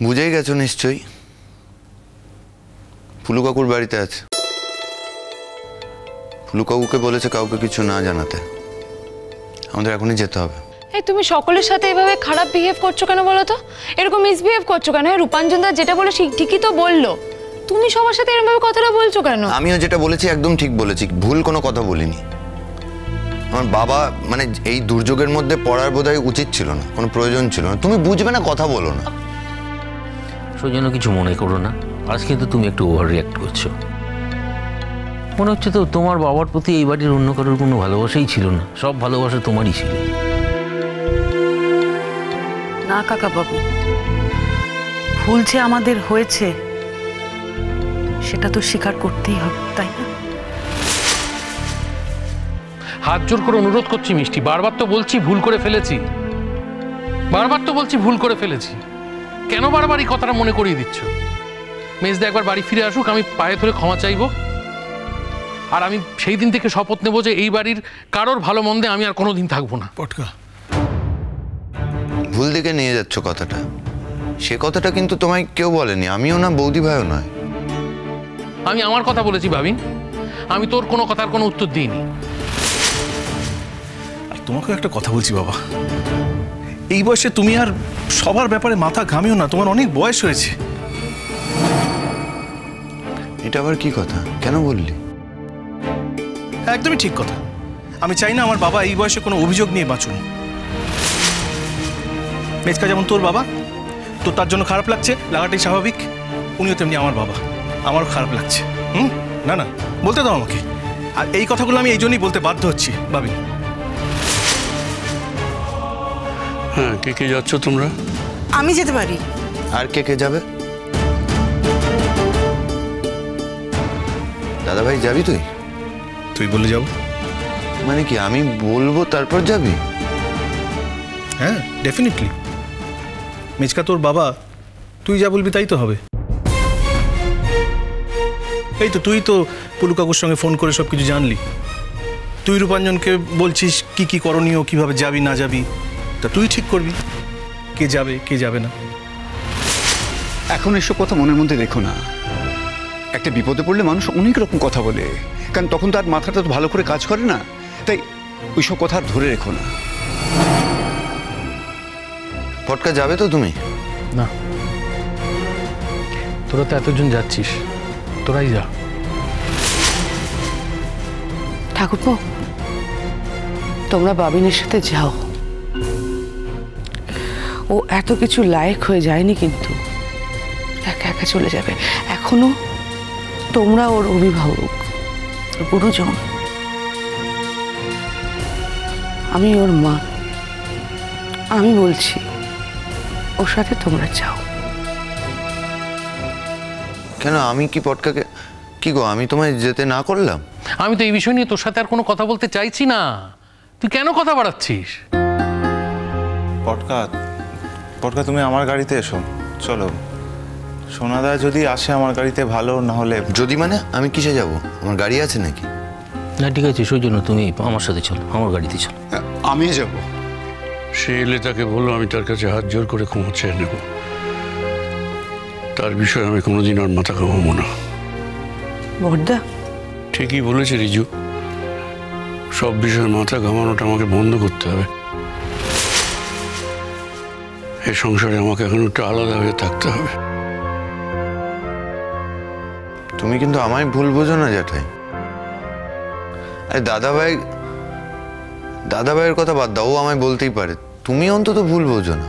বুঝেই গেছো নিশ্চয়ই, ফুলু কাকুর বাড়িতে আছে। ফুলু কাকুকে বলেছে কাউকে কিছু না জানাতে। আমাদের এখনই যেতে হবে। এই তুমি সকলের সাথে এভাবে খারাপ বিহেভ করছো কেন বলো তো? এরকম মিসবিহেভ করছো কেন? রূপাঞ্জন দা যেটা বলে ঠিকই তো বললো, তুমি সবার সাথে এরকম ভাবে কথাটা বলছো কেন? আমিও যেটা বলেছি একদম ঠিক বলেছি, ভুল কোনো কথা বলিনি। আমার বাবা মানে এই দুর্যোগের মধ্যে পড়ার বোধহয় উচিত ছিল না, কোনো প্রয়োজন ছিল না। তুমি বুঝবে না, কথা বলো না। সেজন্য কিছু মনে করো না, আজ কিন্তু তুমি একটু ওভার রিঅ্যাক্ট করছো। মনে হচ্ছে তো তোমার বাবার প্রতি এই বাড়ির অন্য কারোর কোনো ভালোবাসাই ছিল না, সব ভালোবাসা তোমারই ছিল। না কাকা বাবু, ভুল যে আমাদের হয়েছে সেটা তো স্বীকার করতেই হবে, তাই না? হাত জোর করে অনুরোধ করছি মিষ্টি, বারবার তো বলছি ভুল করে ফেলেছি, বারবার তো বলছি ভুল করে ফেলেছি, কেন বারবার এই কথাটা মনে করিয়ে দিচ্ছ? মেজদা একবার বাড়ি ফিরে আসুক, আমি পায়ে ধরে ক্ষমা চাইবো। আর আমি সেই দিন থেকে শপথ নেবো যে এই বাড়ির কারোর ভালো মন্দে আমি আর কোনোদিন থাকবো না। পটকা, ভুল দিকে নিয়ে যাচ্ছ কথাটা। সে কথাটা কিন্তু তোমায় কেউ বলেনি, আমিও না, বৌদি ভাইও নয়। আমি আমার কথা বলেছি ভাবিন, আমি তোর কোনো কথার কোনো উত্তর দিইনি। আর তোমাকে একটা কথা বলছি বাবা, এই বয়সে তুমি আর সবার ব্যাপারে মাথা ঘামিও না, তোমার অনেক বয়স হয়েছে। এটা আবার কি কথা, কেন বললি? একদমই ঠিক কথা। আমি চাই না আমার বাবা এই বয়সে কোনো অভিযোগ নিয়ে বাঁচুন। মেজকা যেমন তোর বাবা, তো তার জন্য খারাপ লাগছে, লাগাটাই স্বাভাবিক। উনিও তেমনি আমার বাবা, আমারও খারাপ লাগছে। না না, বলতে দাও আমাকে। আর এই কথাগুলো আমি এই জন্যই বলতে বাধ্য হচ্ছি ভাবি। হ্যাঁ, কে কে যাচ্ছ তোমরা? আমি যেতে পারি। আর কে কে যাবে? দাদা ভাই যাবি তুই? তুই বলে যাবো মানে কি আমি বলবো তারপর যাবি? হ্যাঁ, ডেফিনেটলি। মেজকা তোর বাবা, তুই যা বলবি তাই তো হবে। এই তো তুই তো পুলু কাকুর সঙ্গে ফোন করে সব কিছু জানলি। তুই রূপাঞ্জনকে বলছিস কি কি করণীয়, কিভাবে যাবি না যাবি, তা তুই ঠিক করবি কে যাবে কে যাবে না। এখন এসব কথা মনের মধ্যে রেখো না। একটা বিপদে পড়লে মানুষ অনেক রকম কথা বলে, কারণ তখন তার মাথাটা তো ভালো করে কাজ করে না। তাই ওইসব কথা আর ধরে রেখো না। পটকা যাবে তো তুমি? না, তোরা তো এতজন যাচ্ছিস, তোরাই যা। ঠাকুরপো, তোমরা বাবিনের সাথে যাও। ও এত কিছু লায়ক হয়ে যায়নি, কিন্তু একা একা চলে যাবে। এখনো তোমরা ওর অভিভাবক, গুরুজন। আমি ওর মা, আমি বলছি ওর সাথে তোমরা যাও। কেন, আমি কি পটকাকে কি গো, আমি তোমায় যেতে না করলাম? আমি তো এই বিষয় নিয়ে তোর সাথে আর কোনো কথা বলতে চাইছি না, তুই কেন কথা বাড়াচ্ছিস? পটকা, পটকা তুমি আমার গাড়িতে এসো, চলো। সোনাদা যদি আসে আমার গাড়িতে ভালো, না হলে যদি মানে আমি কিসে যাব? আমার গাড়ি আছে নাকি? না ঠিক আছে, সেই জন্য তুমি আমার সাথে চলো, আমার গাড়িতে চলো। আমি যাব। সে এলে তাকে বললো আমি তার কাছে হাত জোর করে ক্ষমা চেয়ে নেব। তার বিষয়ে আমি কোনোদিন আর মাথা ঘামাবো না। বড়দা ঠিকই বলেছে রিজু, সব বিষয়ে মাথা ঘামানোটা আমাকে বন্ধ করতে হবে। এই সংসারে আমাকে এখন একটু আলাদা হয়ে থাকতে হবে। তুমি কিন্তু আমায় ভুল বোঝো না জ্যাঠাই। আরে দাদা ভাইয়ের কথা বাদ দাও, ও আমায় বলতেই পারে, তুমি অন্তত ভুল বোঝো না।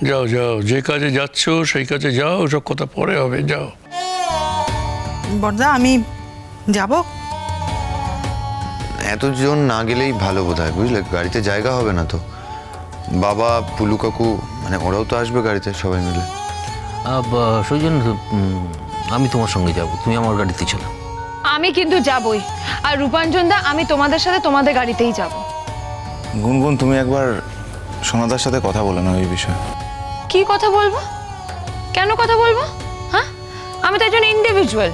যাও যাও, যে কাজে যাচ্ছ সেই কাজে যাও, সব কথা পরে হবে, যাও। বড়দা আমি যাব। এতজন না গেলেই ভালো বোধ হয়, বুঝলে? গাড়িতে জায়গা হবে না তো। বাবা, পুলু কাকু, মানে ওরাও তো আসবে গাড়িতে সবাই মিলে। সেই জন্য আমি তোমার সঙ্গে যাব, তুমি আমার গাড়িতে চলো। আমি কিন্তু যাবই। আর রূপাঞ্জন দা, আমি তোমাদের সাথে তোমাদের গাড়িতেই যাব। গুনগুন তুমি একবার সোনাদার সাথে কথা বলে নাও এই বিষয়ে। কি কথা বলবো? কেন কথা বলবো? হ্যাঁ, আমি তো একজন ইন্ডিভিজুয়াল।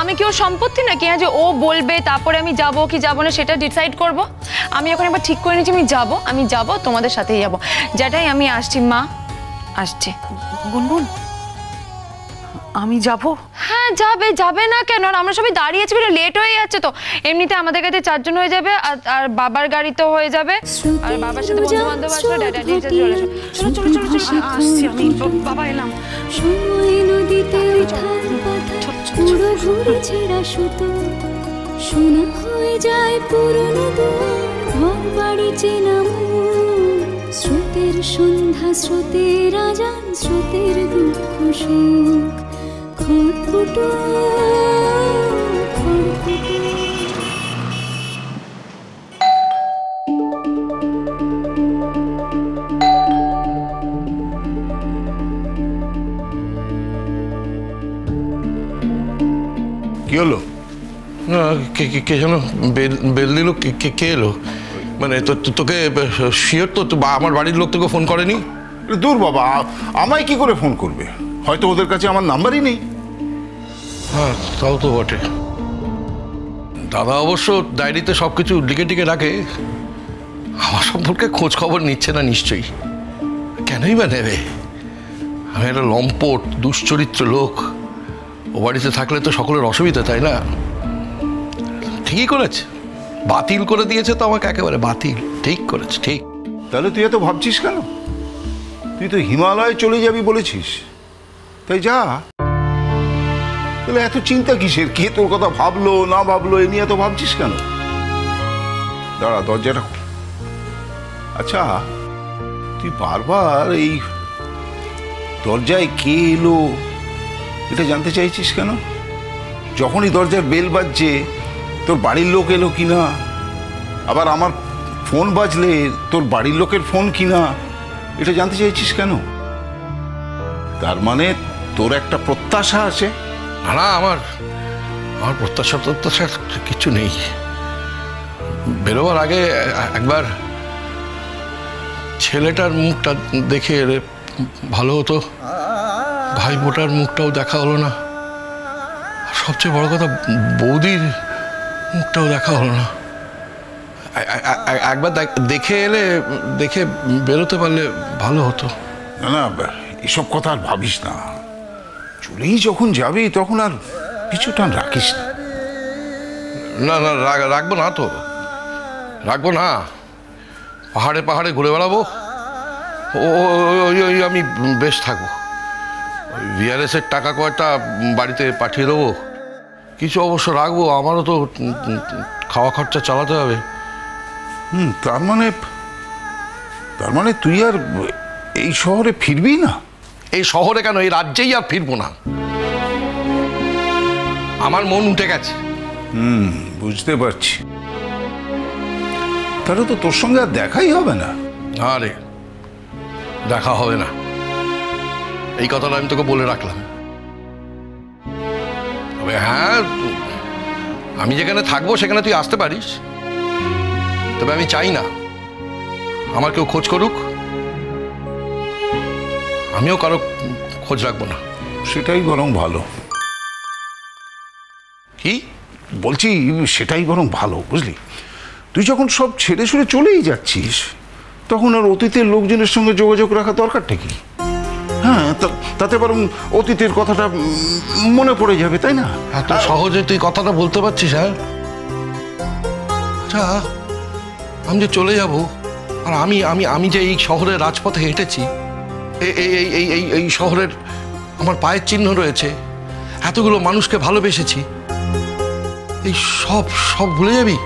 আমি কি ওর সম্পত্তি নাকি যে ও বলবে তারপরে আমি যাব কি যাব না সেটা ডিসাইড করব? আমি এখন একবার ঠিক করে নিয়েছি আমি যাব তোমাদের সাথেই যাব। যেটাই আমি আসছি মা, আসছি। গুনগুন, আমি যাব? হ্যাঁ যাবে, যাবে না কেন? আর আমরা সবাই দাঁড়িয়ে আছি, লেট হয়ে যাচ্ছে তো। এমনিতে আমাদের কাছে 4 জন হয়ে যাবে, আর বাবার গাড়ি তো হয়ে যাবে, আর বাবার সাথে বন্ধু বান্ধব আসবে। ড্যাডি চলে এসো। চলো চলো চলো চলো, আসছি আমি। বাবা এলাম। সময় নদীতে উঠার কথা পুরো ঘুরে ছেঁড়া সুতো শোনা হয়ে যায় পুরনো দুয়ার ঘর বাড়ি চেনা মন স্রোতের সন্ধ্যা স্রোতের আজান স্রোতের দুঃখ সুখ খড়কুটো খড়কুটো। কি হলো? না কে যেন বেল দিল, কে এলো? মানে তোকে শিওর তো আমার বাড়ির লোক তোকে ফোন করেনি? দূর বাবা, আমায় কি করে ফোন করবে? হয়তো ওদের কাছে আমার নাম্বারই নেই। হ্যাঁ তাও তো বটে। দাদা অবশ্য ডায়েরিতে সব কিছু লিখে রাখে, আমার সম্পর্কে খোঁজ খবর নিচ্ছে না নিশ্চয়ই। কেনই বা নেবে? আমি একটা লম্পট দুশ্চরিত্র লোক, ও বাড়িতে থাকলে তো সকলের অসুবিধা, তাই না? ঠিকই করেছে, বাতিল করে দিয়েছে তো আমাকে, একেবারে বাতিল। ঠিক করেছে, ঠিক। তাহলে তুই এত ভাবছিস কেন? তুই তো হিমালয়ে চলে যাবি বলেছিস, তাই যা। তাহলে এত চিন্তা কিসের? কে তোর কথা ভাবলো না ভাবলো এ নিয়ে এত ভাবছিস কেন? দাঁড়া, দরজাটা। আচ্ছা, তুই বারবার এই দরজায় কে এলো এটা জানতে চাইছিস কেন? যখনই দরজার বেল বাজছে তোর বাড়ির লোক এলো কিনা, আবার আমার ফোন বাজলে তোর বাড়ির লোকের ফোন কিনা, এটা জানতে চাইছিস কেন? তার মানে তোর একটা প্রত্যাশা আছে? না, আমার প্রত্যাশা কিছু নেই। বেরোবার আগে একবার ছেলেটার মুখটা দেখে এলে ভালো হতো। ভাইবোটার মুখটাও দেখা হলো না, সবচেয়ে বড় কথা বৌদির মুখটাও দেখা হলো না। একবার দেখে এলে, দেখে বেরোতে পারলে ভালো হতো। না না, এসব কথা আর ভাবিস না। চলেই যখন যাবি তখন আর পিছু টান রাখিস না। না না, রাখবো না তো, রাখবো না। পাহাড়ে পাহাড়ে ঘুরে বেড়াবো, ওই আমি বেশ থাকবো। ভিআরএসের টাকা কয়টা বাড়িতে পাঠিয়ে দেবো, কিছু অবশ্য রাখবো, আমারও তো খাওয়া খরচা চালাতে হবে। তার মানে তুই আর এই শহরে ফিরবি না? এই শহরে কেন, এই রাজ্যেই আর ফিরবো না। আমার মন উঠে গেছে। বুঝতে পারছি। তাহলে তো তোর সঙ্গে আর দেখাই হবে না। আরে দেখা হবে না, এই কথাটা আমি তোকে বলে রাখলাম। তবে হ্যাঁ, আমি যেখানে থাকবো সেখানে তুই আসতে পারিস, তবে আমি চাই না আমার কেউ খোঁজ করুক, আমিও কারো খোঁজ রাখবো না। সেটাই বরং ভালো। কি বলছি, সেটাই বরং ভালো, বুঝলি? তুই যখন সব ছেড়ে ছুড়ে চলেই যাচ্ছিস, তখন আর অতীতের লোকজনের সঙ্গে যোগাযোগ রাখা দরকারটা কি? হ্যাঁ, তাতে বরং অতীতের কথাটা মনে পড়ে যাবে, তাই না? এত সহজে তুই কথাটা বলতে পারছিস? হ্যাঁ, আচ্ছা, আমি যে চলে যাব, আর আমি যে এই শহরের রাজপথে হেঁটেছি, এই শহরের আমার পায়ের চিহ্ন রয়েছে, এতগুলো মানুষকে ভালোবেসেছি, এই সব ভুলে যাবি?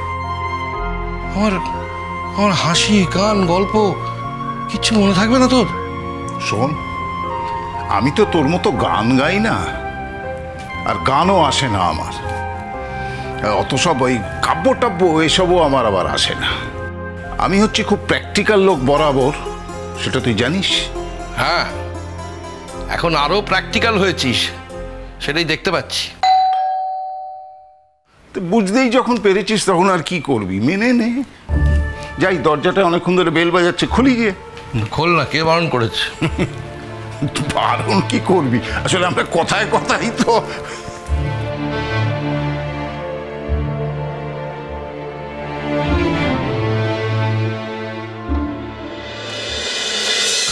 আমার হাসি গান গল্প কিচ্ছু মনে থাকবে না তোর? শোন, আমি তো তোর মতো গান গাই না, আর গানও আসে না আমার। অত সব ওই কাব্য টাব্য এসবও আমার আবার আসে না। আমি হচ্ছে খুব প্র্যাকটিক্যাল লোক বরাবর, সেটা তুই জানিস। হ্যাঁ, এখন আরো প্র্যাকটিক্যাল হয়েছিস, সেটাই দেখতে পাচ্ছি। বুঝতেই যখন পেরেছিস তখন আর কি করবি, মেনে নে। যাই, দরজাটা অনেকক্ষণ ধরে বেল বাজাচ্ছে, খুলি গিয়ে। খোল না, কে বারণ করেছে? বারণ কি করবি, আসলে আমরা কথায় কথাই তো।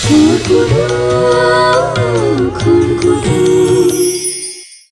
খড়কুটো ঘুরো